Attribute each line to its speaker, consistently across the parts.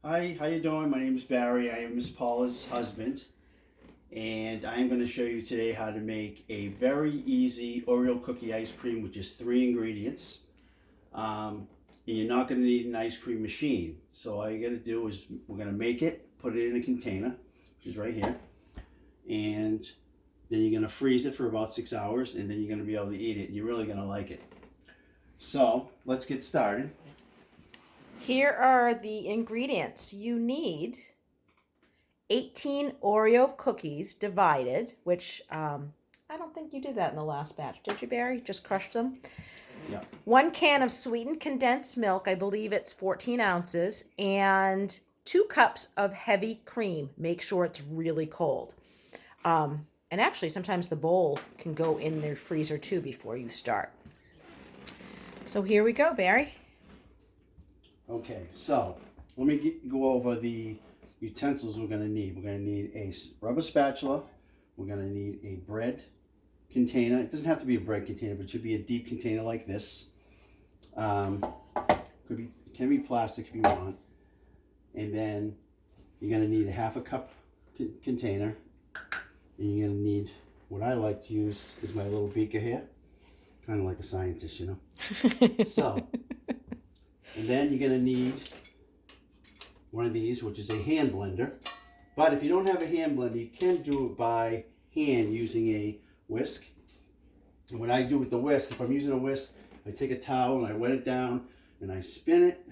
Speaker 1: Hi, how you doing? My name is Barry. I am Miss Paula's husband, and I am going to show you today how to make a very easy Oreo cookie ice cream with just three ingredients. And you're not going to need an ice cream machine. So all you got to do is we're going to make it, put it in a container, which is right here, and then you're going to freeze it for about 6 hours, and then you're going to be able to eat it. And you're really going to like it. So let's get started.
Speaker 2: Here are the ingredients. You need 18 Oreo cookies divided, which I don't think you did that in the last batch. Did you, Barry? Just crushed them?
Speaker 1: Yeah.
Speaker 2: 1 can of sweetened condensed milk. I believe it's 14 ounces. And 2 cups of heavy cream. Make sure it's really cold. And actually, sometimes the bowl can go in the freezer too before you start. So here we go, Barry.
Speaker 1: Okay, so let me go over the utensils we're going to need. We're going to need a rubber spatula. We're going to need a bread container. It doesn't have to be a bread container, but it should be a deep container like this. Can be plastic if you want. And then you're going to need a half a cup container. And you're going to need, what I like to use is my little beaker here. Kind of like a scientist, you know. So. And then you're going to need one of these, which is a hand blender. But if you don't have a hand blender, you can do it by hand using a whisk. And what I do with the whisk, if I'm using a whisk, I take a towel and I wet it down and I spin it.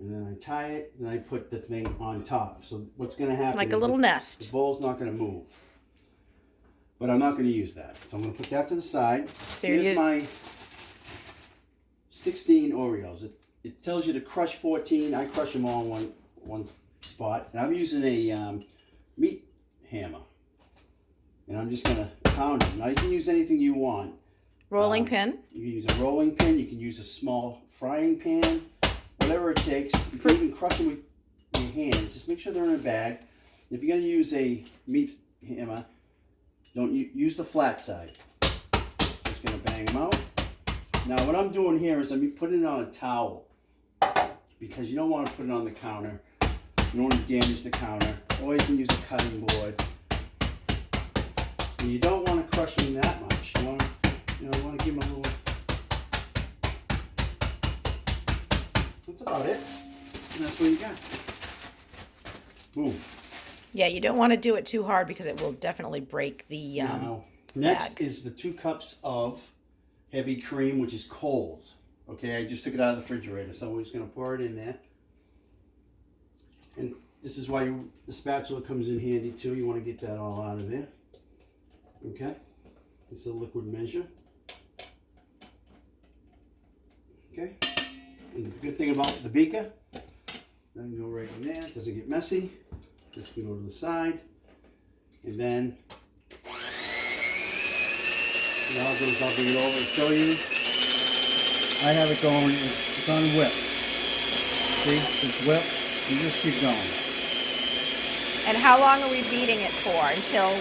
Speaker 1: And then I tie it and I put the thing on top. So what's going to happen
Speaker 2: like a little nest.
Speaker 1: The bowl's not going to move. But I'm not going to use that. So I'm going to put that to the side.
Speaker 2: So
Speaker 1: here's my 16 Oreos. It tells you to crush 14. I crush them all in one spot. And I'm using a meat hammer. And I'm just going to pound them. Now you can use anything you want.
Speaker 2: Rolling pin.
Speaker 1: You can use a rolling pin. You can use a small frying pan. Whatever it takes. You can even crush them with your hands. Just make sure they're in a bag. If you're going to use a meat hammer, don't use the flat side. Just going to bang them out. Now what I'm doing here is I'm putting it on a towel because you don't want to put it on the counter. You don't want to damage the counter. Or you can use a cutting board. And you don't want to crush them that much. You want to give them a little. That's about it. And that's what you got. Boom.
Speaker 2: Yeah, you don't want to do it too hard because it will definitely break the
Speaker 1: now, next
Speaker 2: bag.
Speaker 1: is the 2 cups of heavy cream, which is cold. Okay, I just took it out of the refrigerator, so we're just going to pour it in there. And this is why the spatula comes in handy too. You want to get that all out of there. Okay, this is a liquid measure. Okay, and the good thing about the beaker, I can go right in there. It doesn't get messy. Just can go to the side, and then. I'll bring it over and show you. I have it going, it's on whip. See, it's whip, you just keep going.
Speaker 2: And how long are we beating it for? Until?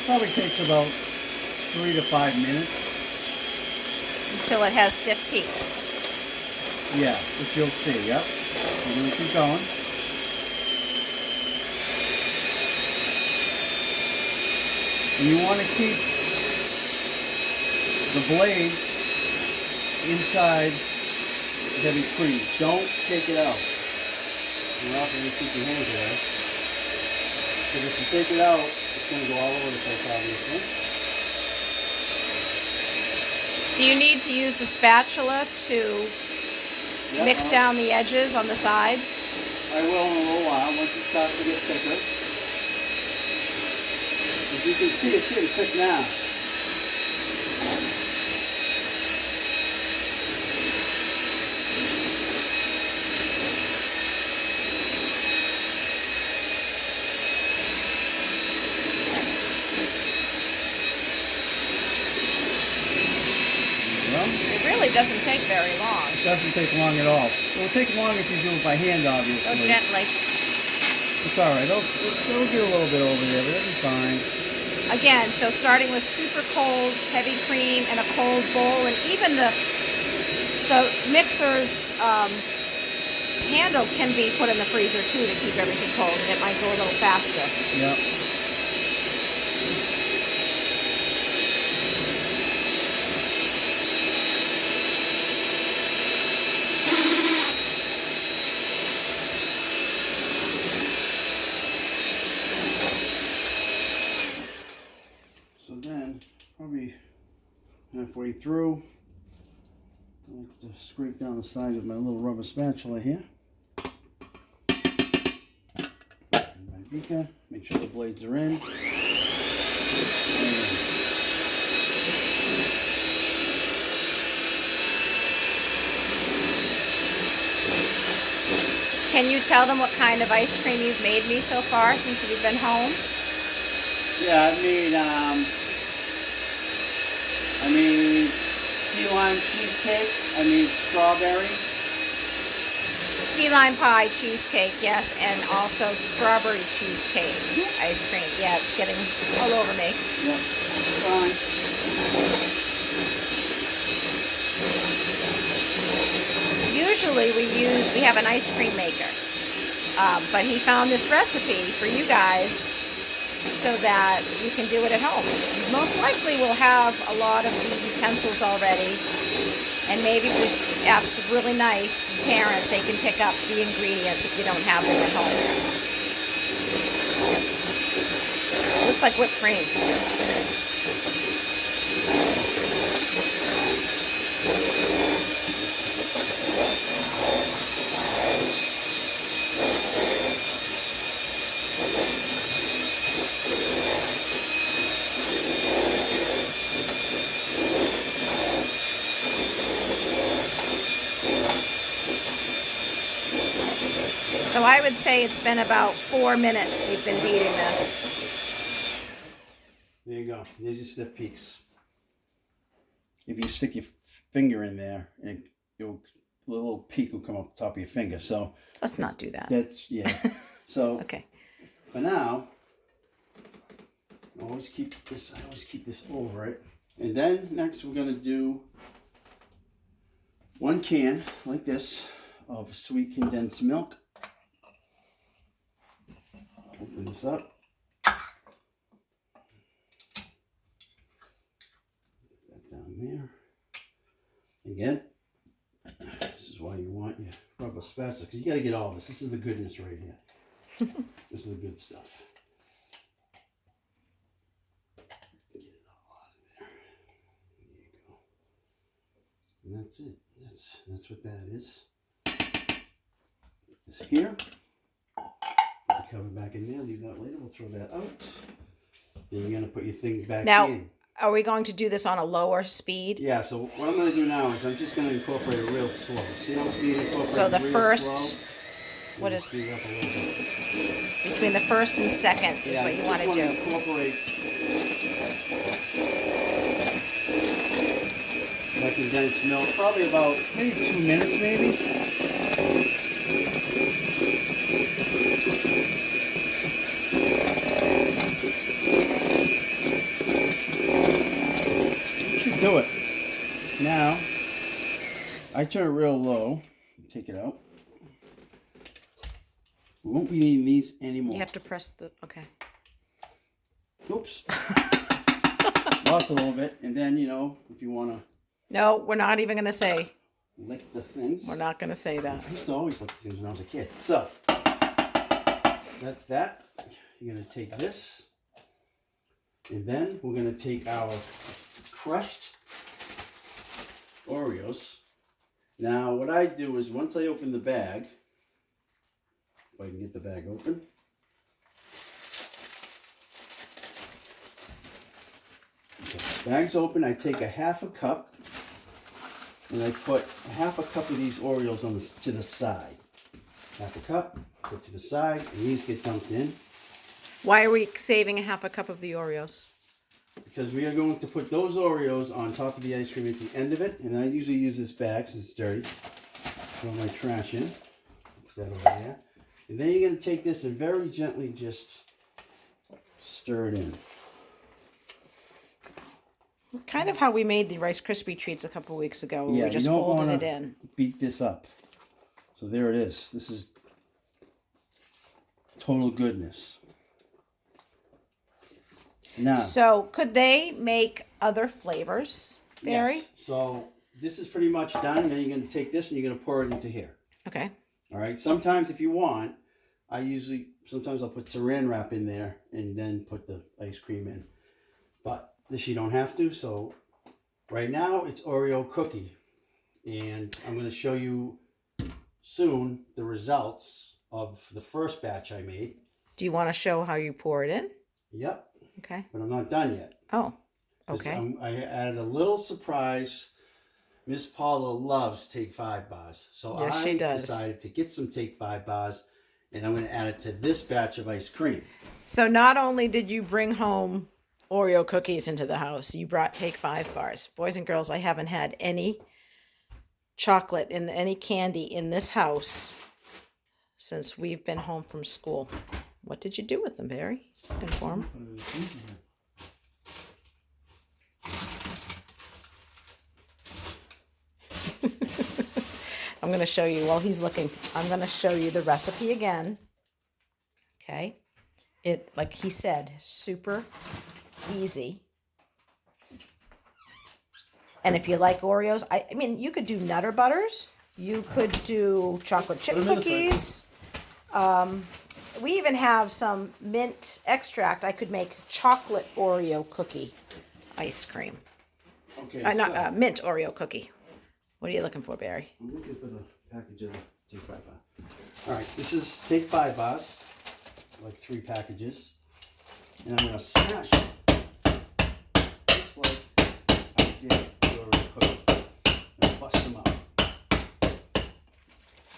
Speaker 1: Probably takes about 3 to 5 minutes.
Speaker 2: Until it has stiff peaks.
Speaker 1: Yeah, which you'll see, yep. You're going to keep going. And you want to keep the blade inside the heavy cream. Don't take it out. You're not going to keep your hands away. Because if you take it out, it's going to go all over the place, obviously.
Speaker 2: Do you need to use the spatula to mix down the edges on the side?
Speaker 1: I will in a little while, once it starts to get thicker. As you can see, it's getting thick now.
Speaker 2: It really doesn't take very long.
Speaker 1: It doesn't take long at all. It'll take long if you do it by hand, obviously.
Speaker 2: So gently.
Speaker 1: It's all right. It'll get a little bit over there, but it'll be fine.
Speaker 2: Again, so starting with super cold, heavy cream, and a cold bowl, and even the mixer's handles can be put in the freezer too to keep everything cold, and it might go a little faster.
Speaker 1: Yep. So then, probably halfway through, I like to scrape down the sides with my little rubber spatula here. And my beaker, make sure the blades are in.
Speaker 2: Can you tell them what kind of ice cream you've made me so far since you've been home?
Speaker 1: Yeah, I mean key lime cheesecake. I mean strawberry.
Speaker 2: Key lime pie cheesecake, yes, and also strawberry cheesecake ice cream. Yeah, it's getting all over me.
Speaker 1: Yep, fine.
Speaker 2: Usually we have an ice cream maker, but he found this recipe for you guys so that you can do it at home. Most likely we'll have a lot of the utensils already, and maybe if we ask really nice parents, they can pick up the ingredients if you don't have them at home. Looks like whipped cream. So I would say it's been about 4 minutes you've been beating this.
Speaker 1: There you go. There's your stiff peaks. If you stick your finger in there, a little peak will come up the top of your finger. So
Speaker 2: let's not do that.
Speaker 1: That's, yeah. So
Speaker 2: okay.
Speaker 1: For now, I always keep this over it. And then next we're going to do 1 can, like this, of sweet condensed milk. Open this up. Put that down there. Again, this is why you want your rubber spatula, because you got to get all this. This is the goodness right here. This is the good stuff. Get it all out of there. There you go. And that's it. That's what that is. This here. Put the cover back in there. Leave that later. We'll throw that out. Then you're going to put your thing back in.
Speaker 2: Are we going to do this on a lower speed?
Speaker 1: Yeah, so what I'm going to do now is I'm just going to incorporate it real slow. See how it's being incorporated
Speaker 2: so the
Speaker 1: real
Speaker 2: first,
Speaker 1: slow?
Speaker 2: What is,
Speaker 1: speed up a little bit.
Speaker 2: Between the first and second is what you want to do.
Speaker 1: Incorporate that condensed milk, probably about maybe 2 minutes maybe. Do it. Now, I turn it real low. Take it out. We won't be needing these anymore.
Speaker 2: You have to press the, okay.
Speaker 1: Oops. Lost a little bit. And then, if you want to...
Speaker 2: No, we're not even going to say.
Speaker 1: Lick the things.
Speaker 2: We're not going to say that.
Speaker 1: I used to always lick the things when I was a kid. So, that's that. You're going to take this. And then we're going to take our crushed Oreos. Now, what I do is once I open the bag, if I can get the bag open, okay, bag's open. I take a half a cup and I put a half a cup of these Oreos on to the side. Half a cup, put to the side, and these get dumped in.
Speaker 2: Why are we saving a half a cup of the Oreos?
Speaker 1: Because we are going to put those Oreos on top of the ice cream at the end of it. And I usually use this bag since it's dirty. Throw my trash in. Put that over there. And then you're going to take this and very gently just stir it in.
Speaker 2: Kind of how we made the Rice Krispie treats a couple weeks ago.
Speaker 1: Yeah,
Speaker 2: we just
Speaker 1: you don't
Speaker 2: folded
Speaker 1: wanna
Speaker 2: it in.
Speaker 1: Beat this up. So there it is. This is total goodness. Now,
Speaker 2: So could they make other flavors, Barry?
Speaker 1: yes. So this is pretty much done. Then you're going to take this and you're going to pour it into here.
Speaker 2: Okay.
Speaker 1: All right. Sometimes if you want, sometimes I'll put saran wrap in there and then put the ice cream in. But this you don't have to. So right now it's Oreo cookie. And I'm going to show you soon the results of the first batch I made.
Speaker 2: Do you want to show how you pour it in?
Speaker 1: Yep.
Speaker 2: Okay.
Speaker 1: But I'm not done yet.
Speaker 2: Oh, okay.
Speaker 1: I added a little surprise. Miss Paula loves Take 5 bars. So
Speaker 2: Yes,
Speaker 1: I
Speaker 2: she does.
Speaker 1: decided to get some Take 5 bars, and I'm going to add it to this batch of ice cream.
Speaker 2: So not only did you bring home Oreo cookies into the house, you brought Take 5 bars. Boys and girls, I haven't had any chocolate in any candy in this house since we've been home from school. What did you do with them, Barry? He's looking for them. I'm going to show you, while he's looking, I'm going to show you the recipe again. Okay. It, like he said, super easy. And if you like Oreos, I mean, you could do Nutter Butters. You could do chocolate chip cookies. We even have some mint extract. I could make chocolate Oreo cookie ice cream.
Speaker 1: Okay.
Speaker 2: Not mint Oreo cookie. What are you looking for, Barry?
Speaker 1: I'm looking for the package of the Take 5 bar. All right, this is Take 5 bars, like 3 packages, and I'm gonna smash it just like I did the Oreo cookie. And bust them out.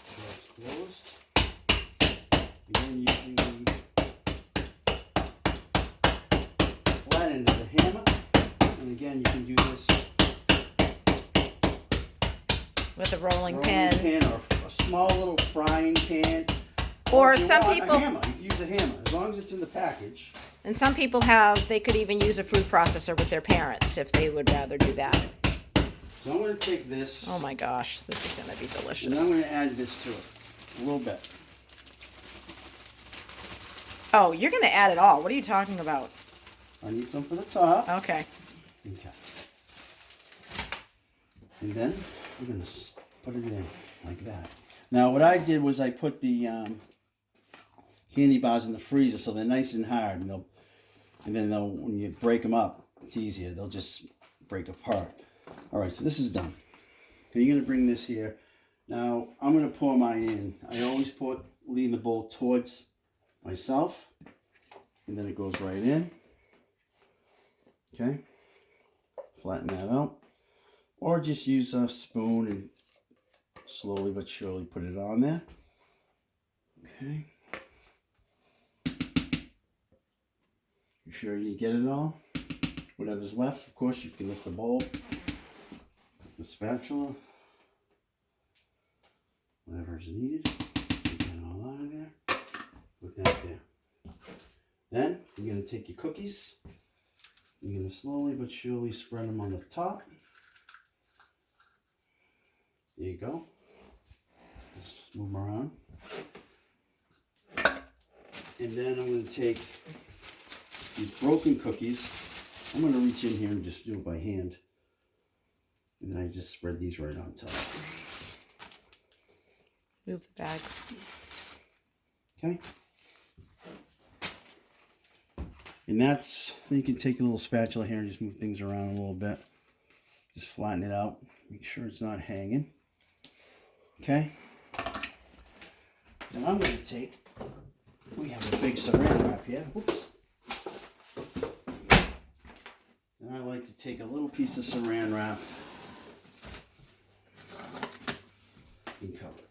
Speaker 1: So it's closed. Again, using the flat end of the hammer, and again, you can do this.
Speaker 2: With a rolling pin.
Speaker 1: Or a small little frying pan.
Speaker 2: Or some people...
Speaker 1: A hammer. You can use a hammer, as long as it's in the package.
Speaker 2: And some people they could even use a food processor with their parents if they would rather do that.
Speaker 1: So I'm going to take this.
Speaker 2: Oh my gosh, this is going to be delicious.
Speaker 1: And I'm going to add this to it, a little bit.
Speaker 2: Oh, you're going to add it all. What are you talking about?
Speaker 1: I need some for the top.
Speaker 2: Okay.
Speaker 1: Okay. And then we're going to put it in like that. Now what I did was I put the candy bars in the freezer so they're nice and hard, and then when you break them up, it's easier. They'll just break apart. All right, so this is done. So you're going to bring this here. Now I'm going to pour mine in. I always lean the bowl towards myself, and then it goes right in. Okay, flatten that out. Or just use a spoon and slowly but surely put it on there. Okay. You sure you get it all? Whatever's left, of course, you can lift the bowl, the spatula, whatever is needed. Get that all out of there. Put that there. Then you're going to take your cookies. You're going to slowly but surely spread them on the top. There you go. Just move them around. And then I'm going to take these broken cookies. I'm going to reach in here and just do it by hand. And then I just spread these right on top.
Speaker 2: Move the bag.
Speaker 1: Okay. And then you can take a little spatula here and just move things around a little bit. Just flatten it out. Make sure it's not hanging. Okay. Then I'm going to take, we have a big saran wrap here. Whoops. And I like to take a little piece of saran wrap and cover it.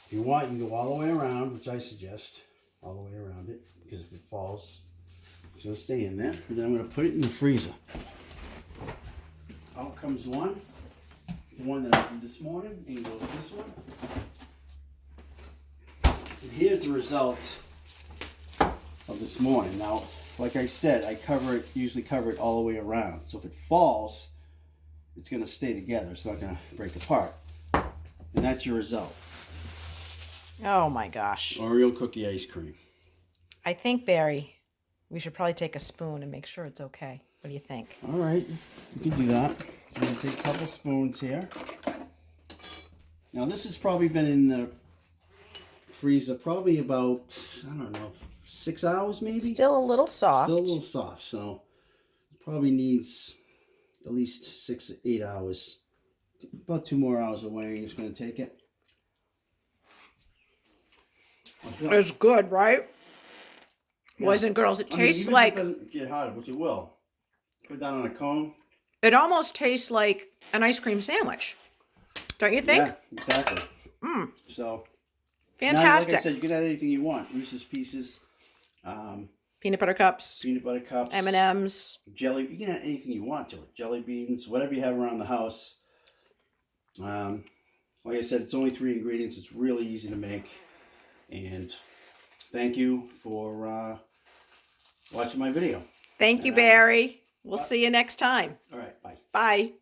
Speaker 1: If you want, you can go all the way around, which I suggest, all the way around it, because if it falls, it's going to stay in there. And then I'm going to put it in the freezer. Out comes one. The one that I did this morning, and goes this one. And here's the result of this morning. Now, like I said, I usually cover it all the way around. So if it falls, it's going to stay together. It's not going to break apart. And that's your result.
Speaker 2: Oh my gosh.
Speaker 1: Oreo cookie ice cream.
Speaker 2: I think, Barry, we should probably take a spoon and make sure it's okay. What do you think?
Speaker 1: All right, you can do that. So I'm going to take a couple spoons here. Now this has probably been in the freezer probably about, I don't know, 6 hours maybe?
Speaker 2: Still a little soft.
Speaker 1: Still a little soft, so it probably needs at least 6 to 8 hours. About 2 more hours away. I'm just going to take it.
Speaker 2: It's good, right?
Speaker 1: Yeah.
Speaker 2: Boys and girls, it tastes
Speaker 1: even
Speaker 2: like...
Speaker 1: if it doesn't get hotter, which it will. Put that on a cone.
Speaker 2: It almost tastes like an ice cream sandwich. Don't you think?
Speaker 1: Yeah, exactly. So,
Speaker 2: Fantastic.
Speaker 1: now, like I said, you can add anything you want. Reese's Pieces,
Speaker 2: Peanut butter cups,
Speaker 1: peanut butter cups,
Speaker 2: M&Ms.
Speaker 1: jelly. You can add anything you want to it. Jelly beans, whatever you have around the house. Like I said, it's only 3 ingredients. It's really easy to make. And thank you for watching my video.
Speaker 2: Thank you, Barry. We'll see you next time.
Speaker 1: All right, bye.
Speaker 2: Bye.